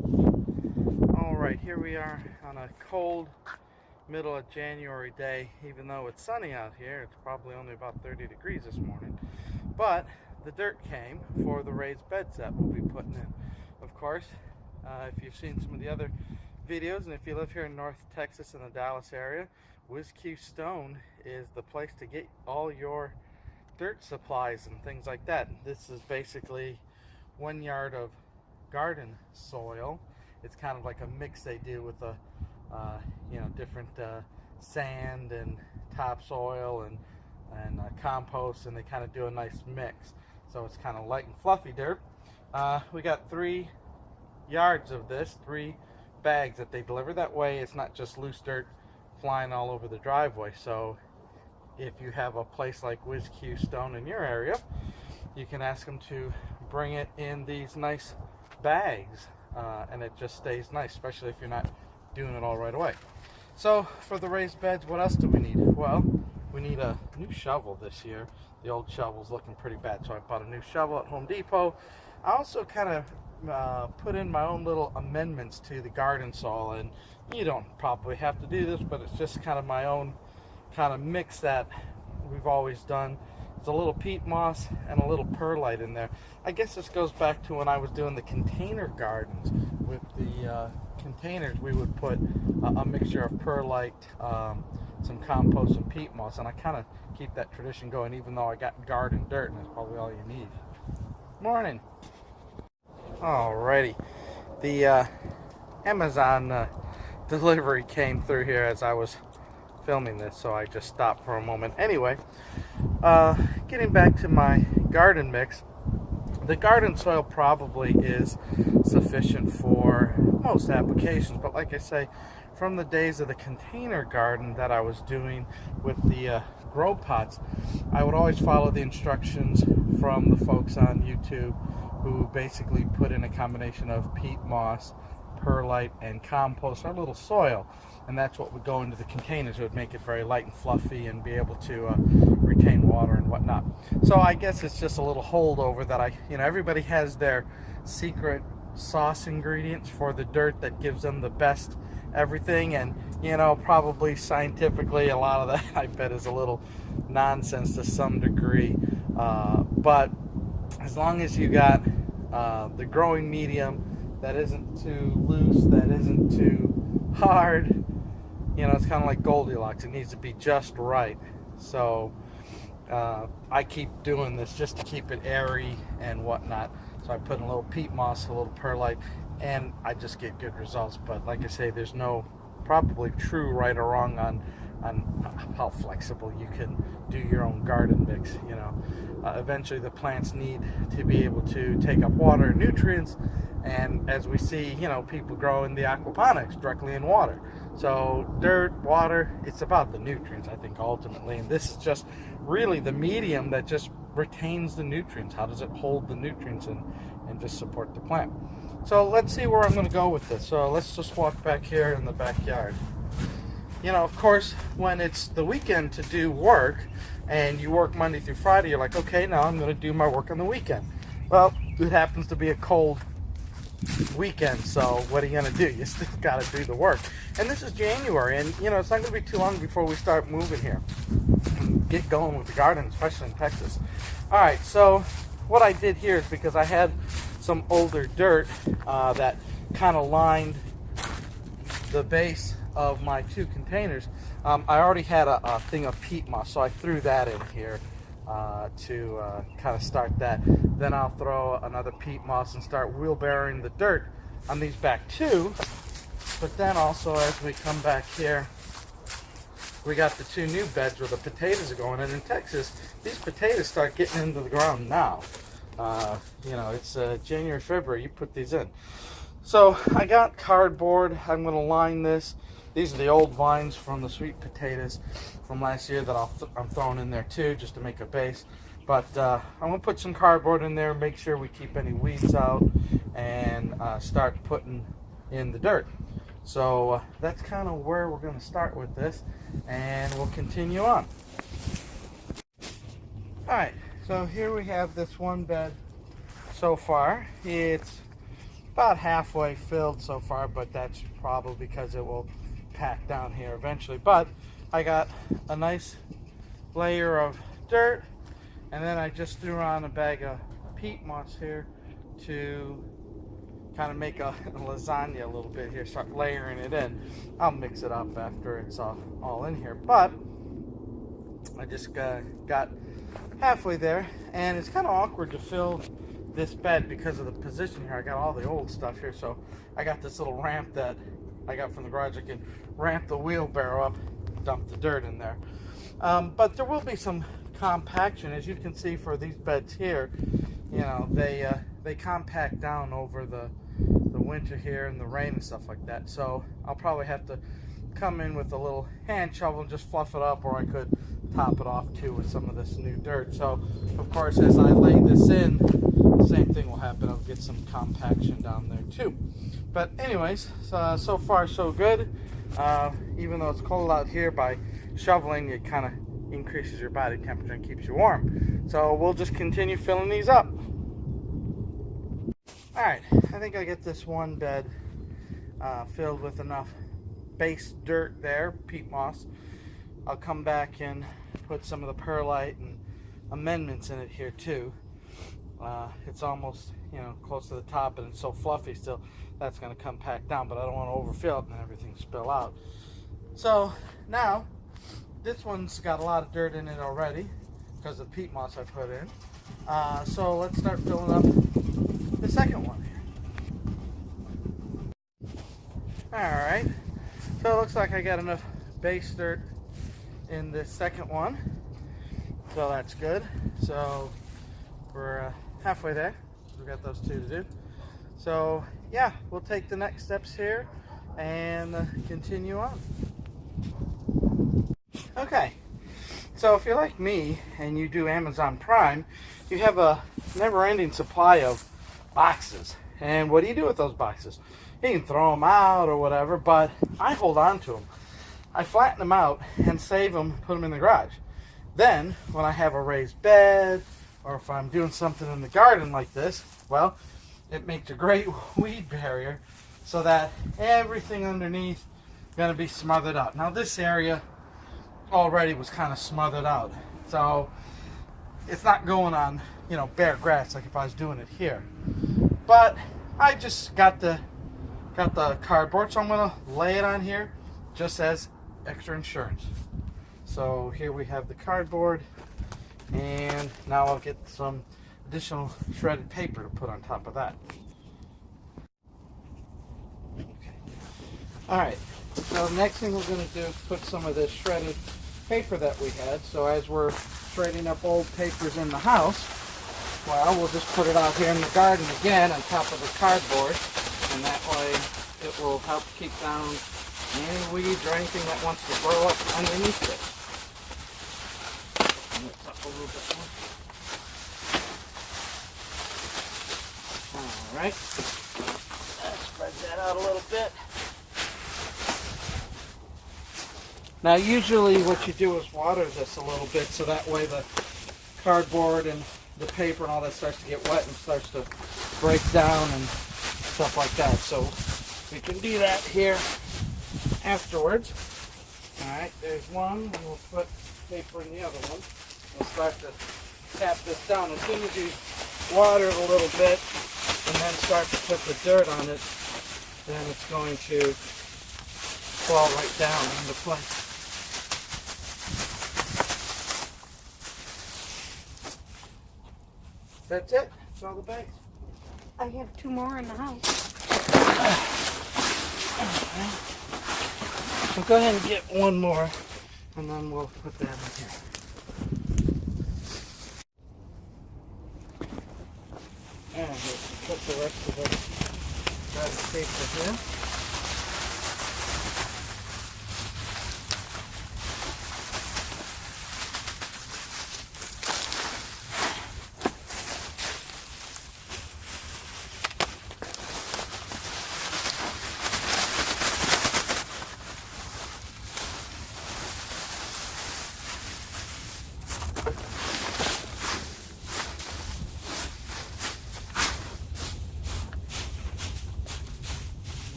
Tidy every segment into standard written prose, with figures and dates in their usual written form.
All right, here we are on a cold middle of January day. Even though it's sunny out here, it's probably only about 30 degrees this morning. But the dirt came for the raised beds that we'll be putting in. Of course, if you've seen some of the other videos, and if you live here in North Texas in the Dallas area, WizQ Stone is the place to get all your dirt supplies and things like that. This is basically 1 yard of garden soil. It's kind of like a mix they do with the different sand and topsoil and compost, and they kind of do a nice mix. So it's kind of light and fluffy dirt. We got 3 yards of this, 3 bags that they deliver. That way it's not just loose dirt flying all over the driveway. So if you have a place like WizQ Stone in your area, you can ask them to bring it in these nice bags, and it just stays nice, especially if you're not doing it all right away. So for the raised beds, what else do we need? Well, we need a new shovel this year. The old shovel's looking pretty bad, so I bought a new shovel at Home Depot. I also kind of put in my own little amendments to the garden soil, and you don't probably have to do this, but it's just kind of my own kind of mix that we've always done. It's a little peat moss and a little perlite in there. I guess this goes back to when I was doing the container gardens. With the containers, we would put a mixture of perlite, some compost, and peat moss, and I kind of keep that tradition going, even though I got garden dirt, and that's probably all you need. Morning. Alrighty, the Amazon delivery came through here as I was filming this, so I just stopped for a moment. Anyway, getting back to my garden mix, the garden soil probably is sufficient for most applications, but like I say, from the days of the container garden that I was doing with the grow pots, I would always follow the instructions from the folks on YouTube who basically put in a combination of peat moss, perlite, and compost, or a little soil, and that's what would go into the containers. It would make it very light and fluffy and be able to retain water and whatnot. So I guess it's just a little holdover that everybody has their secret sauce ingredients for the dirt that gives them the best everything, and probably scientifically a lot of that I bet is a little nonsense to some degree, but as long as you got the growing medium that isn't too loose, that isn't too hard, it's kind of like Goldilocks. It needs to be just right. So I keep doing this just to keep it airy and whatnot. So I put in a little peat moss, a little perlite, and I just get good results. But like I say, there's no probably true right or wrong on how flexible you can do your own garden mix. Eventually the plants need to be able to take up water and nutrients, and as we see, people grow in the aquaponics directly in water. So dirt, water, it's about the nutrients, I think, ultimately, and this is just really the medium that just retains the nutrients. How does it hold the nutrients and just support the plant? So let's see where I'm going to go with this. So let's just walk back here in the backyard. Of course, when it's the weekend to do work, and you work Monday through Friday, you're like, okay, now I'm going to do my work on the weekend. Well, it happens to be a cold weekend, so what are you going to do? You still got to do the work. And this is January, and, it's not going to be too long before we start moving here and get going with the garden, especially in Texas. All right, so what I did here is, because I had some older dirt that kind of lined the base of my 2 containers, I already had a thing of peat moss, so I threw that in here to kind of start that. Then I'll throw another peat moss and start wheelbarrowing the dirt on these back 2. But then also, as we come back here, we got the 2 new beds where the potatoes are going. And in Texas, these potatoes start getting into the ground now. It's January, February, you put these in. So I got cardboard. I'm going to line this. These are the old vines from the sweet potatoes from last year that I'm throwing in there too, just to make a base. But I'm going to put some cardboard in there, make sure we keep any weeds out, and start putting in the dirt. So that's kind of where we're going to start with this, and we'll continue on. Alright, so here we have this one bed so far. It's about halfway filled so far, but that's probably because it will pack down here eventually. But I got a nice layer of dirt, and then I just threw on a bag of peat moss here to kind of make a lasagna a little bit here, start layering it in. I'll mix it up after it's all in here, but I just got halfway there, and it's kind of awkward to fill this bed because of the position here. I got all the old stuff here, so I got this little ramp that I got from the garage. I can ramp the wheelbarrow up, dump the dirt in there. But there will be some compaction, as you can see for these beds here. You know, they compact down over the winter here and the rain and stuff like that. So I'll probably have to come in with a little hand shovel and just fluff it up, or I could top it off too with some of this new dirt. So of course, as I lay this in, the same thing will happen. I'll get some compaction down there too. But anyways, so far so good. Even though it's cold out here, by shoveling it kind of increases your body temperature and keeps you warm. So we'll just continue filling these up. Alright, I think I get this one bed filled with enough base dirt there, peat moss. I'll come back and put some of the perlite and amendments in it here too. It's almost, you know, close to the top, and it's so fluffy still, that's going to come back down, but I don't want to overfill it and everything spill out. So now this one's got a lot of dirt in it already because of the peat moss I put in. So let's start filling up the second one here. Alright, so it looks like I got enough base dirt in this second one, so that's good. So we're halfway there. We've got those two to do. So yeah, we'll take the next steps here and continue on. Okay, so if you're like me and you do Amazon Prime, you have a never-ending supply of boxes. And what do you do with those boxes? You can throw them out or whatever, but I hold on to them. I flatten them out and save them, put them in the garage. Then, when I have a raised bed, or if I'm doing something in the garden like this, well, it makes a great weed barrier so that everything underneath is going to be smothered out. Now this area already was kind of smothered out, so it's not going on, you know, bare grass like if I was doing it here. But I just got the cardboard, so I'm going to lay it on here just as extra insurance. So here we have the cardboard, and now I'll get some additional shredded paper to put on top of that. Okay. Alright, so the next thing we're going to do is put some of this shredded paper that we had. So as we're shredding up old papers in the house, well, we'll just put it out here in the garden again on top of the cardboard, and that way it will help keep down any weeds or anything that wants to grow up underneath it. Lift up a little bit more. Alright, spread that out a little bit. Now usually what you do is water this a little bit so that way the cardboard and the paper and all that starts to get wet and starts to break down and stuff like that. So we can do that here afterwards. Alright, there's one. We'll put paper in the other one. We'll start to tap this down. As soon as you water it a little bit and then start to put the dirt on it, then it's going to fall right down into place. That's it. That's all the bags. I have 2 more in the house. So go ahead and get one more, and then we'll put that in here. And we'll put the rest of the shredded paper here.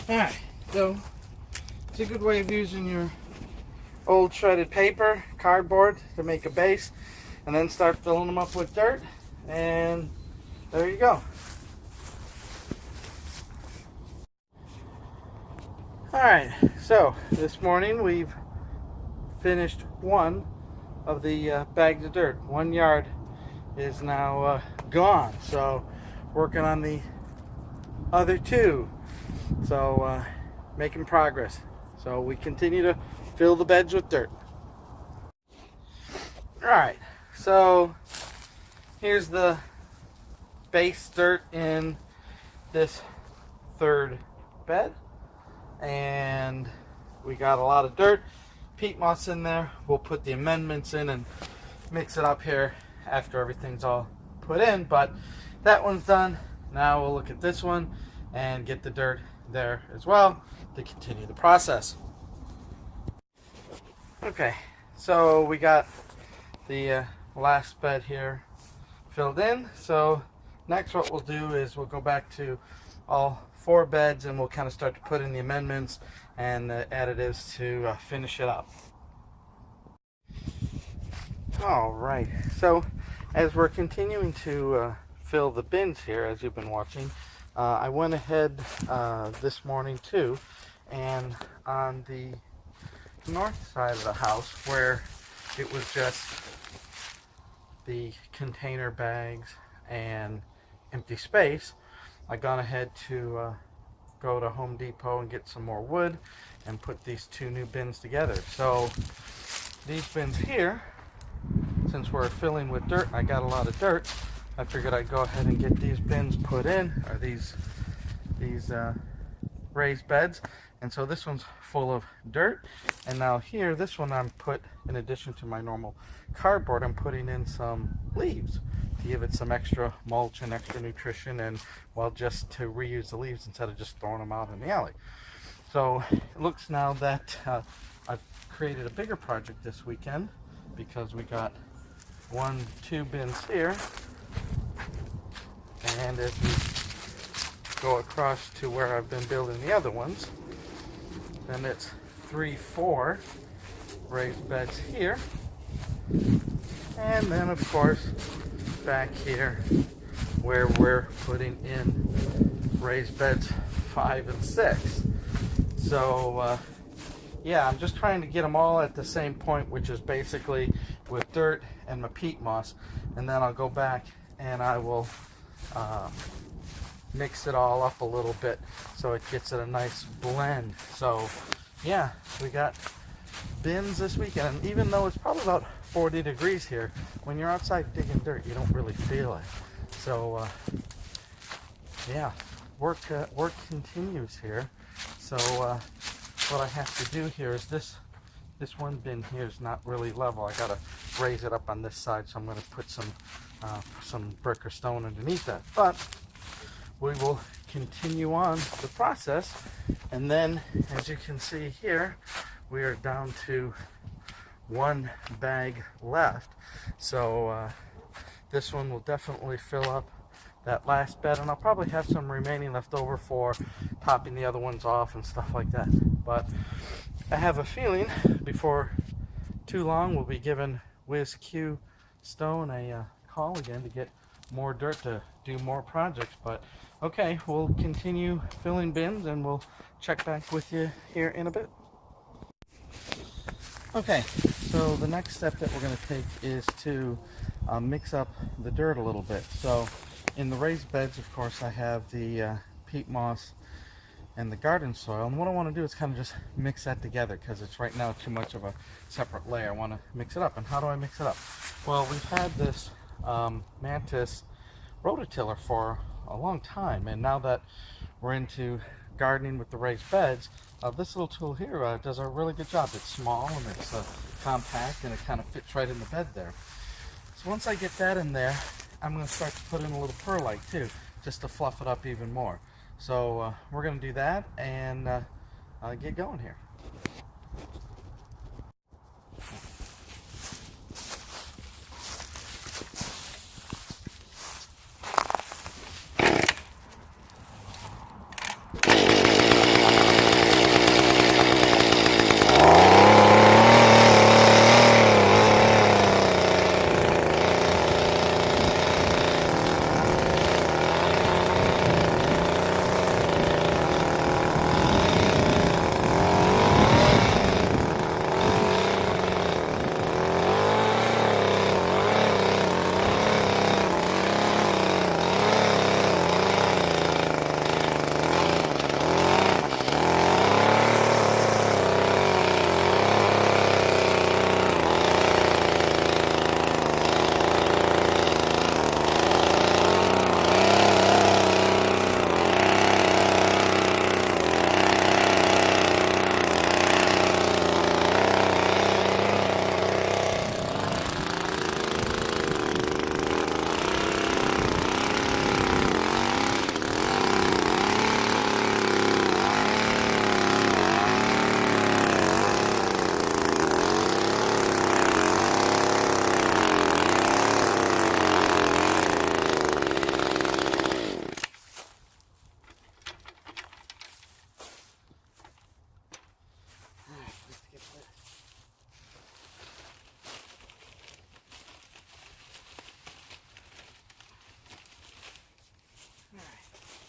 Alright, so it's a good way of using your old shredded paper, cardboard to make a base, and then start filling them up with dirt, and there you go. Alright, so this morning we've finished one of the bags of dirt. 1 yard is now gone, so working on the other two. So making progress. So we continue to fill the beds with dirt. Alright, so here's the base dirt in this third bed, and we got a lot of dirt, peat moss in there. We'll put the amendments in and mix it up here after everything's all put in, but that one's done. Now we'll look at this one and get the dirt there as well to continue the process. Okay, so we got the last bed here filled in. So next what we'll do is we'll go back to all 4 beds and we'll kind of start to put in the amendments and the additives to finish it up. Alright, so as we're continuing to fill the bins here, as you've been watching, I went ahead this morning too, and on the north side of the house where it was just the container bags and empty space, I gone ahead to go to Home Depot and get some more wood and put these 2 new bins together. So these bins here, since we're filling with dirt, I got a lot of dirt, I figured I'd go ahead and get these bins put in, or these raised beds. And so this one's full of dirt, and now here, this one I'm put, in addition to my normal cardboard, I'm putting in some leaves to give it some extra mulch and extra nutrition, and well, just to reuse the leaves instead of just throwing them out in the alley. So it looks now that I've created a bigger project this weekend, because we got 2 bins here, and as we go across to where I've been building the other ones, then it's 3-4 raised beds here, and then of course back here where we're putting in raised beds 5 and 6. So yeah, I'm just trying to get them all at the same point, which is basically with dirt and my peat moss, and then I'll go back and I will mix it all up a little bit so it gets it a nice blend. So yeah, we got bins this weekend, and even though it's probably about 40 degrees here, when you're outside digging dirt you don't really feel it. So yeah, work continues here. So what I have to do here is this one bin here is not really level. I gotta raise it up on this side, so I'm gonna put some brick or stone underneath that. But we will continue on the process, and then as you can see here, we are down to 1 bag left. So this one will definitely fill up that last bed, and I'll probably have some remaining left over for topping the other ones off and stuff like that. But I have a feeling before too long we'll be giving Wiz Q Stone a call again to get more dirt to do more projects. But okay, we'll continue filling bins and we'll check back with you here in a bit. Okay, so the next step that we're going to take is to mix up the dirt a little bit. So in the raised beds, of course, I have the peat moss and the garden soil, and what I want to do is kind of just mix that together, because it's right now too much of a separate layer. I want to mix it up. And how do I mix it up? Well, we've had this Mantis rototiller for a long time, and now that we're into gardening with the raised beds, this little tool here does a really good job. It's small and it's compact, and it kind of fits right in the bed there. So once I get that in there, I'm going to start to put in a little perlite too, just to fluff it up even more. So we're going to do that and get going here.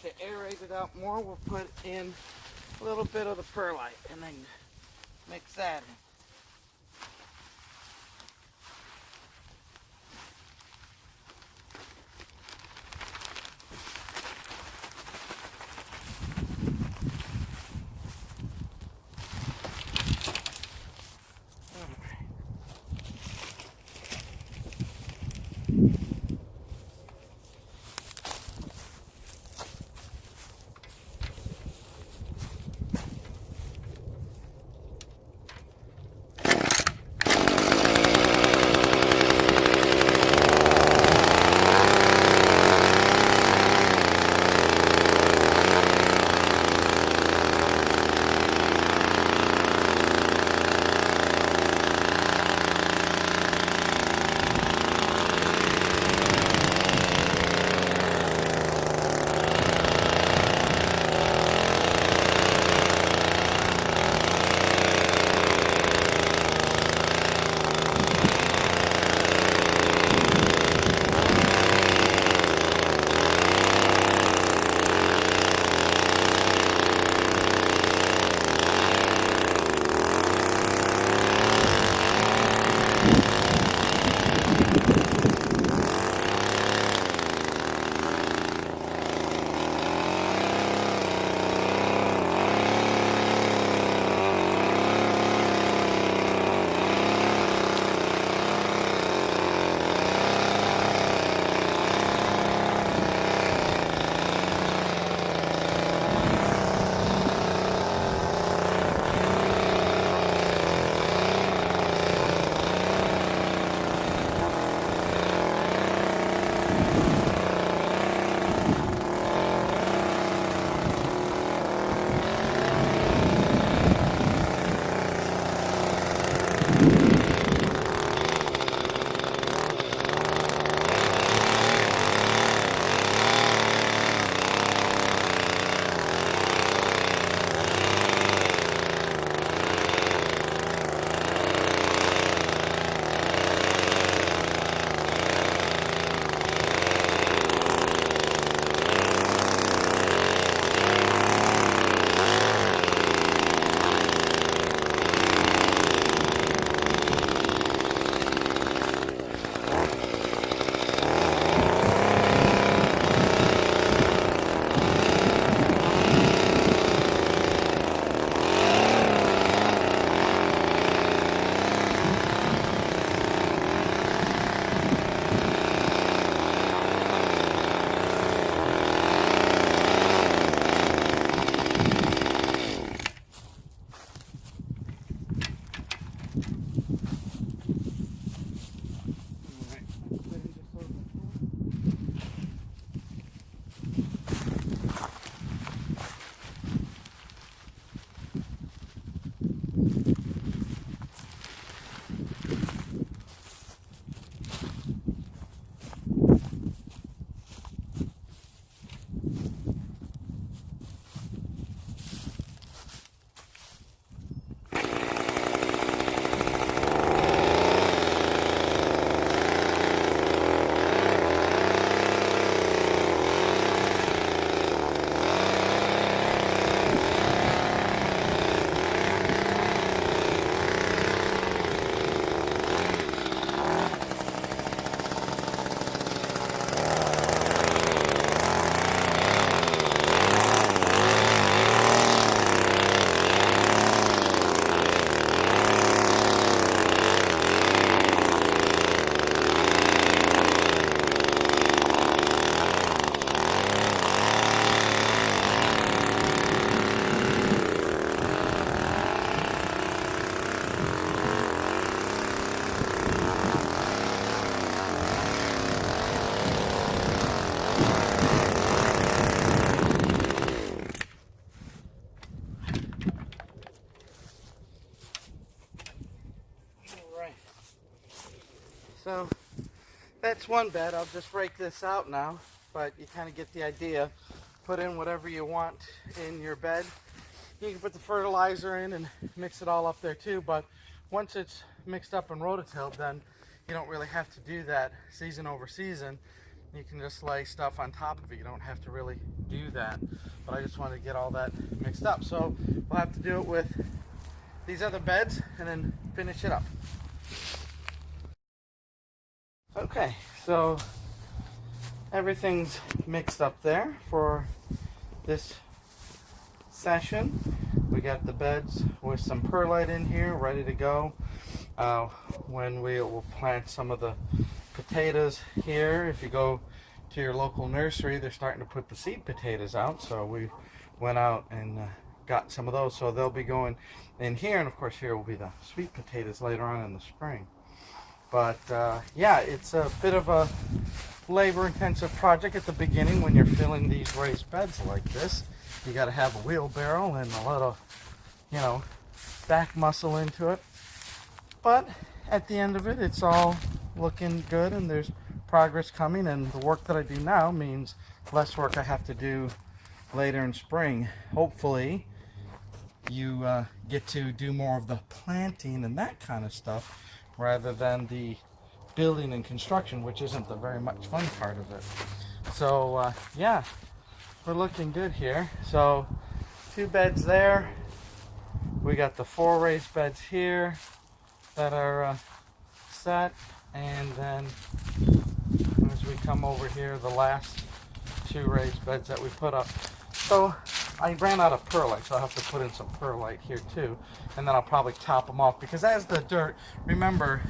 to aerate it out more, we'll put in a little bit of the perlite and then mix that in. So that's one bed. I'll just rake this out now, but you kind of get the idea. Put in whatever you want in your bed. You can put the fertilizer in and mix it all up there too, but once it's mixed up and rototilled, then you don't really have to do that season over season. You can just lay stuff on top of it. You don't have to really do that. But I just wanted to get all that mixed up. So we'll have to do it with these other beds and then finish it up. Okay, so everything's mixed up there for this session. We got the beds with some perlite in here ready to go. When we will plant some of the potatoes here, if you go to your local nursery, they're starting to put the seed potatoes out, so we went out and got some of those, so they'll be going in here, and of course here will be the sweet potatoes later on in the spring. But yeah, it's a bit of a labor-intensive project at the beginning when you're filling these raised beds like this. You got to have a wheelbarrow and a lot of, you know, back muscle into it. But at the end of it, it's all looking good and there's progress coming, and the work that I do now means less work I have to do later in spring. Hopefully you get to do more of the planting and that kind of stuff rather than the building and construction, which isn't the very much fun part of it. So yeah, we're looking good here. So 2 beds there. We got the 4 raised beds here that are set, and then as we come over here, the last 2 raised beds that we put up. So I ran out of perlite, so I'll have to put in some perlite here too, and then I'll probably top them off, because as the dirt, remember,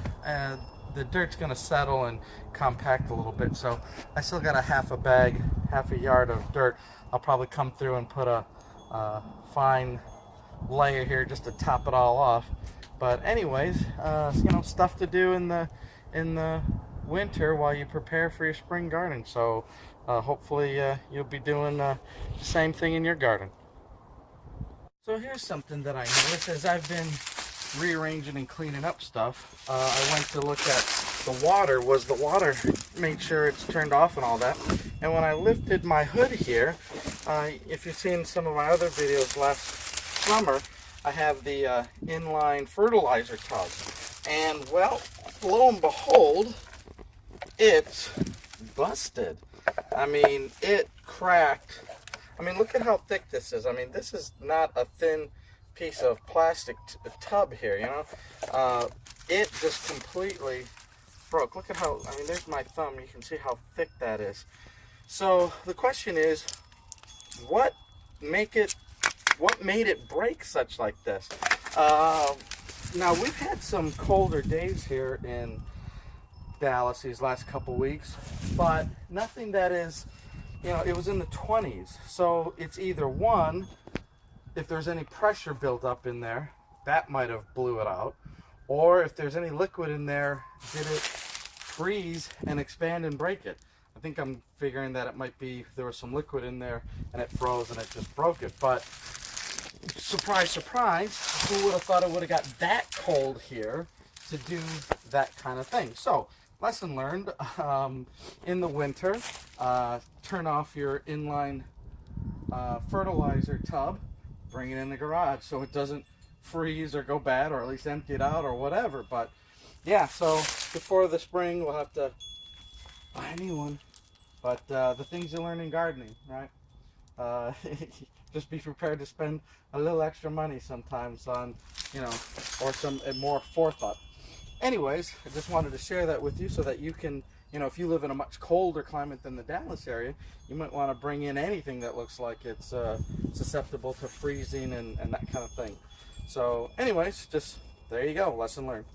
the dirt's going to settle and compact a little bit, so I still got a half a yard of dirt. I'll probably come through and put a fine layer here just to top it all off. But anyways, you know, stuff to do in the winter while you prepare for your spring gardening. So hopefully you'll be doing the same thing in your garden. So here's something that I noticed as I've been rearranging and cleaning up stuff. I went to look at the water. Made sure it's turned off and all that. And when I lifted my hood here, if you've seen some of my other videos last summer, I have the inline fertilizer tub. And well, lo and behold, it's busted. I mean, it cracked. I mean, look at how thick this is. I mean, this is not a thin piece of plastic tub here, you know. It just completely broke. Look at how, I mean, there's my thumb. You can see how thick that is. So the question is, what made it break such like this? Now, we've had some colder days here in Dallas these last couple weeks, but nothing that is, you know, it was in the 20s. So it's either one, if there's any pressure built up in there, that might have blew it out, or if there's any liquid in there, did it freeze and expand and break it? I think I'm figuring that it might be there was some liquid in there and it froze and it just broke it. But surprise, surprise, who would have thought it would have got that cold here to do that kind of thing? So lesson learned, in the winter, turn off your inline fertilizer tub, bring it in the garage so it doesn't freeze or go bad, or at least empty it out or whatever. But yeah, so before the spring we'll have to buy a new one. But the things you learn in gardening, right? Just be prepared to spend a little extra money sometimes on, you know, or some more forethought. Anyways, I just wanted to share that with you so that you can, you know, if you live in a much colder climate than the Dallas area, you might want to bring in anything that looks like it's susceptible to freezing and that kind of thing. So anyways, just there you go, lesson learned.